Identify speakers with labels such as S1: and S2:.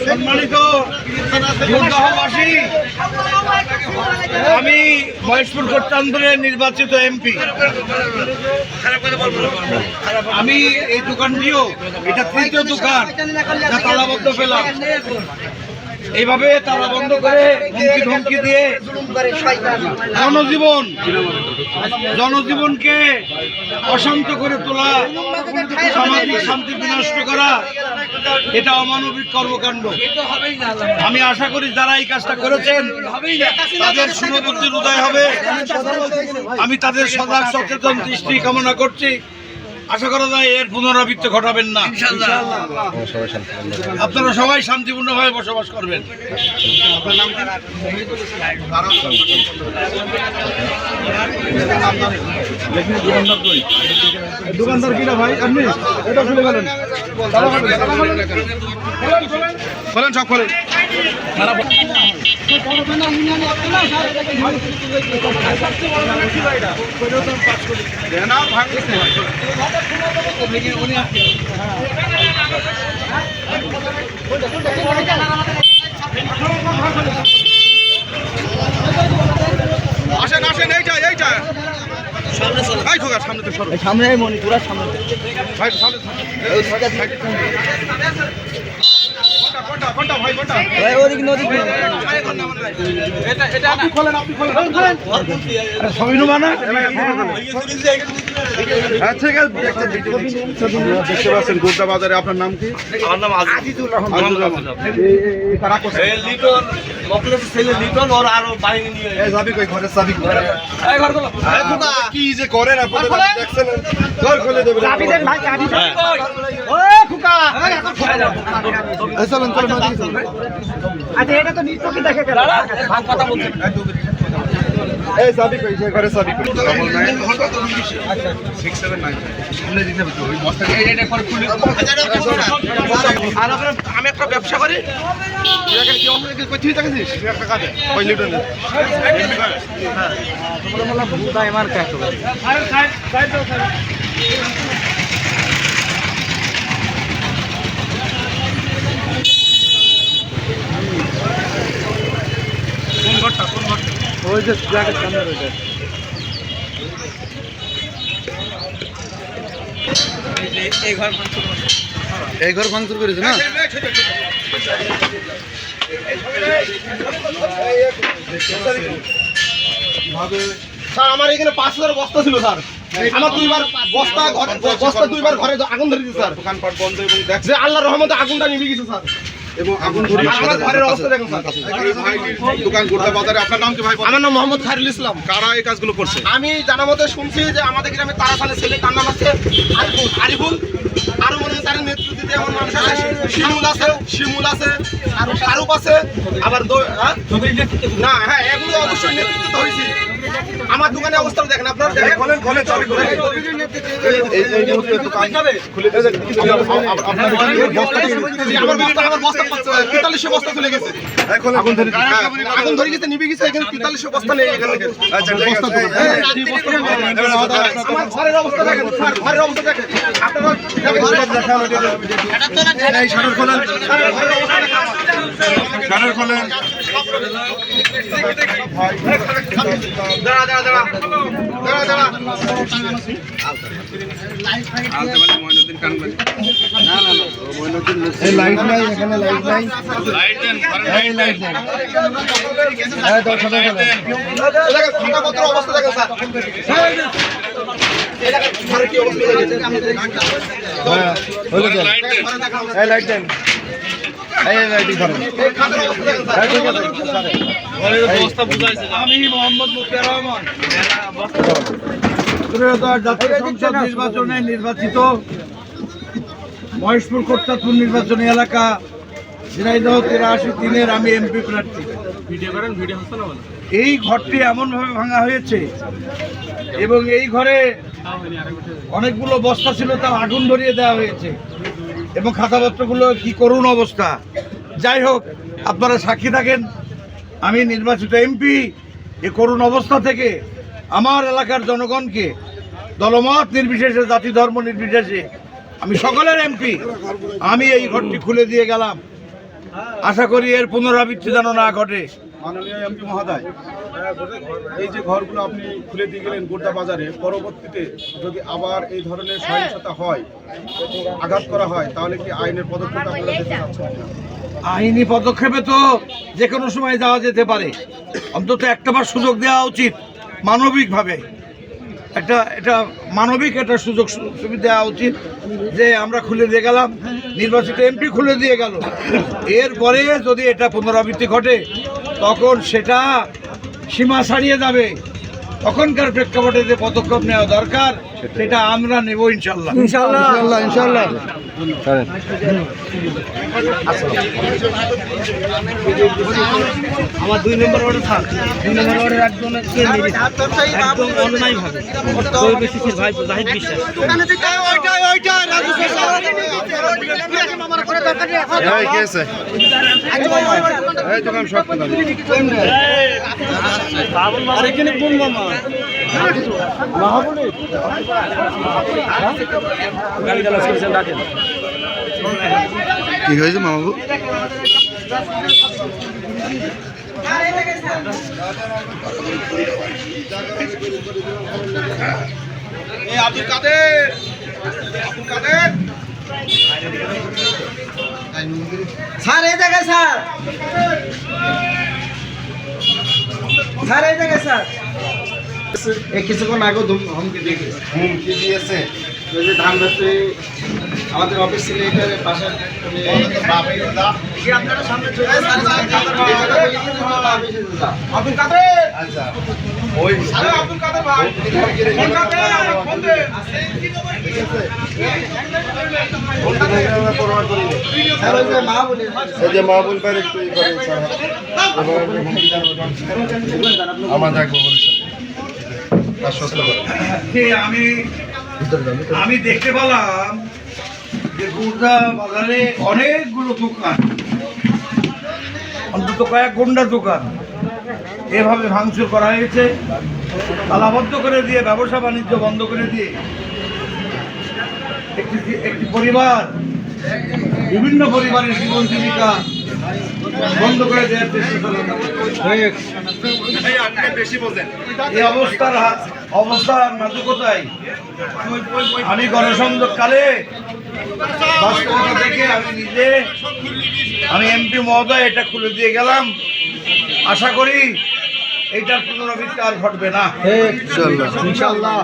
S1: সম্মানিত আমি মহেশপুর কোট্টান্তরের নির্বাচিত এমপি। আমি এই দোকানটিও এটা তৃতীয় দোকান যা তালাবদ্ধ পেলাম। এইভাবে তালা বন্ধ করে হুমকি ধমকি দিয়ে জনজীবনকে অশান্ত করে তোলা, সামাজিক শান্তি বিনষ্ট করা, এটা অমানবিক কর্মকাণ্ড। আমি আশা করি যারা এই কাজটা করেছেন তাদের শুভবুদ্ধির উদয় হবে। আমি তাদের সজাগ সচেতন দৃষ্টি কামনা করছি। আশা করা যায় এর পুনরাবৃত্তি ঘটাবেন না। আপনারা সবাই শান্তিপূর্ণভাবে বসবাস করবেন। দোকানদার কিনা ভাই আপনি এটা খুলে গেলেন, খোলেন সব খোলেন। আসেন আসেন, এইটা এইটা সামনে তো সরো, সামনে মণিপুরা সামনে ভাই, সামনে দেখতে পাচ্ছেন গোড্ডা বাজারে। আপনার নাম কি? আমার নাম আজিজুর রহমান। কি যে করেন এটা তো নিত্য কি দেখে কথা বলছেন। এই সাবি কই যে ঘরে সাবি কই আমি একটা ব্যবসা করি। কি অন্য কি কইছিস তাকিস একটা কাজে কই লিটার হ্যাঁ তোমরা বলা ভুদা এমার কাজ করে। আরে সাইড সাইড দাও স্যার। কোন ঘরটা ওই যে জায়গার সামনে রয়েছে। এই ঘর ভাঙচুর করেছে না? স্যার আমার এখানে 5,000 বস্তা ছিল স্যার। আমার দুইবার ঘরে আগুন ধরে দিয়েছে স্যার। দোকানপাট বন্ধ এবং দেখছে আল্লাহর রহমতে আগুনটা নিভে গেছে স্যার। এবং আগুন ধরে আমার ঘরের অবস্থা দেখুন স্যার। দোকান গোড্ডা বাজারে। আপনার নাম কি ভাই? আমার নাম মোহাম্মদ খায়রুল ইসলাম। কারা এই কাজগুলো করছে? আমি জানা মতে শুনছি যে আমাদের গ্রামে তারাখানের ছেলে, তার নাম আছে আরিফুল। আরো মনে হয় তার নেতৃত্বে এমন মানুষ আছে, শিমুল আছে, আর শাহরুখ আছে, আবার না হ্যাঁ এগুলো অবশ্যই নেতৃত্ব হয়েছে। আমার দোকানে অবস্থা দেখেন আপনারা। খোলেন খোলেন চাবি খোলেন। এই মুহূর্তে দোকান খুলে দিয়েছে। আমার বস্তা 4300 বস্তা খুলে গেছে। আগুন ধরে গেছে, নিভে গেছে। এখানে 4300 বস্তা নেই এখানে। আচ্ছা বস্তা তো আমার ঘরের অবস্থা দেখেন স্যার, ঘরের অবস্থা দেখেন আপনারা। এই শাটার খোলেন, শাটার খোলেন। দাঁড়া দাঁড়া দাঁড়া দাঁড়া দাঁড়া। মইনুদ্দিন কানবানি না না না মইনুদ্দিন এই লাইট নাই, এখানে লাইট নাই। লাইট দেন, এই লাইট দেন। এই তো সবাই গেল। দেখেন খাতাপত্র অবস্থা দেখেন স্যার। এই দেখেন ঘরে কি অবস্থা হয়েছে আমাদের। হ্যাঁ হলো দেন, এই লাইট দেন, এই লাইট করেন। এই খাতার অবস্থা দেখেন স্যার। ঠিক আছে স্যার, ঘরের অবস্থা বুঝাইছে। আমি মোহাম্মদ মুক্তিয়ার রহমান, জাতীয় সংসদ নির্বাচনে নির্বাচিত মহেশপুর কোট্টাপুর নির্বাচনী এলাকা ঝিনাইদহ 83-3-এর আমি এমপি প্রার্থী। এই ঘরটি এমনভাবে ভাঙা হয়েছে এবং এই ঘরে অনেকগুলো বস্তা ছিল, তা আগুন ধরিয়ে দেওয়া হয়েছে এবং খাতাপত্রগুলো কি করুণ অবস্থা।
S2: যাই হোক, আপনারা সাক্ষী থাকেন, আমি নির্বাচিত এমপি এ করুণ অবস্থা থেকে আমার এলাকার জনগণকে দলমত নির্বিশেষে, জাতি ধর্ম নির্বিশেষে, আমি সকলের এমপি, আমি এই ঘরটি খুলে দিয়ে গেলাম। আশা করি এর পুনরাবৃত্তি যেন না ঘটে।
S1: মাননীয় এমপি মহোদয়, এই যে ঘরগুলো আপনি খুলে দিয়ে গেলেন গোড্ডা বাজারে, পরবর্তীতে যদি আবার এই ধরনের সহিংসতা হয়, আঘাত করা হয়, তাহলে কি আইনের পদক্ষেপ আপনারা নিতে চাচ্ছেন?
S2: আইনি পদক্ষেপে তো যে কোনো সময় যাওয়া যেতে পারে, অন্তত একটাবার সুযোগ দেওয়া উচিত মানবিকভাবে। এটা মানবিক একটা সুযোগ সুবিধা দেওয়া উচিত যে আমরা খুলে দিয়ে গেলাম, নির্বাচিত এমপি খুলে দিয়ে গেল, এরপরে যদি এটা পুনরাবৃত্তি ঘটে তখন সেটা সীমা ছাড়িয়ে যাবে। তখনকার প্রেক্ষাপটে যে পদক্ষেপ নেওয়া দরকার সেটা আমরা নেব ইনশাল্লাহ।
S3: আমার 2 নম্বর ওয়ার্ডে থাক, 2 নম্বর ওয়ার্ডের একদম অন্যায় ভাবে ভাই জাহিদ বিশ্বাস
S4: কি হয়েছে মামাবু?
S1: আব্দুল কাদের,
S3: স্যার এই জায়গায় স্যার, এই জায়গায় স্যার এই কিছুক্ষণ আগে হুমকি দিয়েছে যে ধান ব্যবসায়ী আমাদের অফিস ছিল এটার পাশে আপনারা সামনে চলে
S1: আব্দুল কাদের, আচ্ছা ওই আব্দুল কাদের ভাই,
S4: মাহবুল ভাই একটু আমার থাকবো
S2: আমি দেখতে পেলাম যে গোড্ডা বাজারে অনেকগুলো দোকান, অন্তত কয়েক গুন্ডা দোকান এভাবে ভাঙচুর করা হয়েছে, তালাবদ্ধ করে দিয়ে, ব্যবসা বাণিজ্য বন্ধ করে দিয়ে একটি পরিবার, বিভিন্ন পরিবারের জীবন জীবিকা বন্ধ করে দেওয়ার চেষ্টা চালানো। এই অবস্থার নাজুকতায় আমি গণসংযোগকালে বাস্তবতা থেকে আমি এমপি মহোদয় এটা খুলে দিয়ে গেলাম। আশা করি এইটার পুনরাবৃত্তি আর ঘটবে না, ইনশাআল্লাহ।